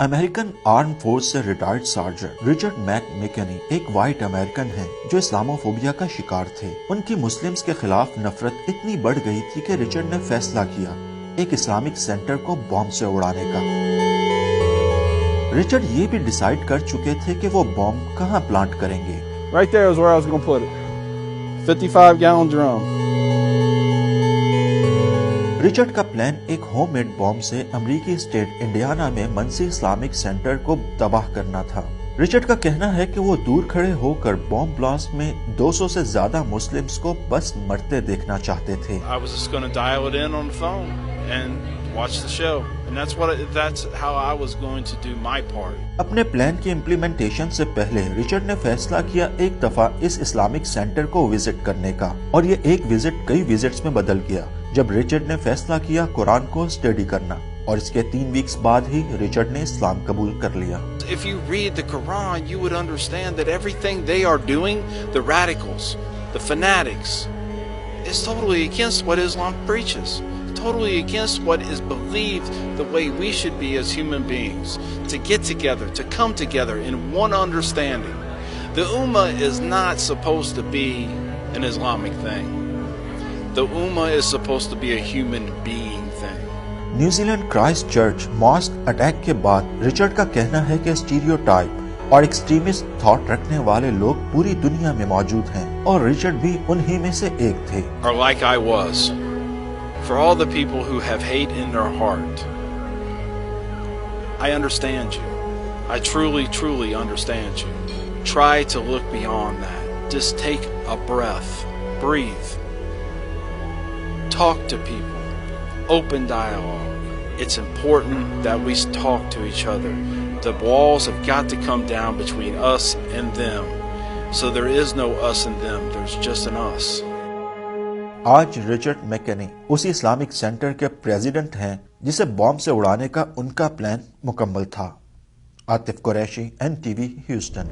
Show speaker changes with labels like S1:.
S1: American آرم force سے retired sergeant Richard make میکنی ایک white American ہیں جو اسلاموفوبیا کا شکار تھے۔ ان کی مسلمز کے خلاف نفرت اتنی بڑھ گئی تھی کہ رچرڈ نے فیصلہ کیا ایک اسلامک سینٹر کو بم سے اڑانے کا۔ رچرڈ یہ بھی ڈیسائیڈ کر چکے تھے کہ وہ بم کہاں پلانٹ کریں گے۔
S2: Right there is where I was going to put it. 55-gallon drum.
S1: Richard کا پلان ایک ہوم میڈ بم سے امریکی اسٹیٹ انڈیانا میں منسی اسلامک سینٹر کو تباہ کرنا تھا۔ رچرڈ کا کہنا ہے کہ وہ دور کھڑے ہو کر بم بلاسٹ میں 200 سے زیادہ مسلمز کو بس مرتے دیکھنا چاہتے تھے۔
S2: I was just going to dial it in on the phone and watch the show. And that's how I was going to do my part.
S1: اپنے پلان کی امپلیمنٹیشن سے پہلے رچرڈ نے فیصلہ کیا ایک دفعہ اس اسلامک سینٹر کو وزٹ کرنے کا، اور یہ ایک وزٹ کئی وزٹس میں بدل گیا جب رچرڈ نے فیصلہ کیا قرآن کو اسٹڈی کرنا، اور اس کے 3 ویکس بعد ہی رچرڈ نے اسلام قبول کر لیا۔
S2: If you read the Quran, you would understand that everything they are doing, the radicals, the fanatics, is totally against what Islam preaches. Totally against what is believed the way we should be as human beings, to get together, to come together in one understanding. The Ummah is not supposed to be an Islamic thing. The Ummah is supposed to be a human being thing.
S1: New Zealand Christchurch mosque attack کے بعد Richard کا کہنا ہے کہ stereotype اور extremist thought رکھنے والے لوگ پوری دنیا میں موجود ہیں، اور رچرڈ بھی انہی میں سے ایک تھے۔
S2: Or like I was. For all the people who have hate in their heart, I understand you. I truly, truly understand you. Try to look beyond that. Just take a breath. Breathe. Talk to people. Open dialogue. It's important that we talk to each other. The walls have got to come down between us and them. So there is no us and them. There's just an us.
S1: آج Richard میکنی اسی Islamic centre کے president ہیں جسے بم سے اڑانے کا ان کا plan مکمل تھا۔ Atif Qureshi, NTV، Houston.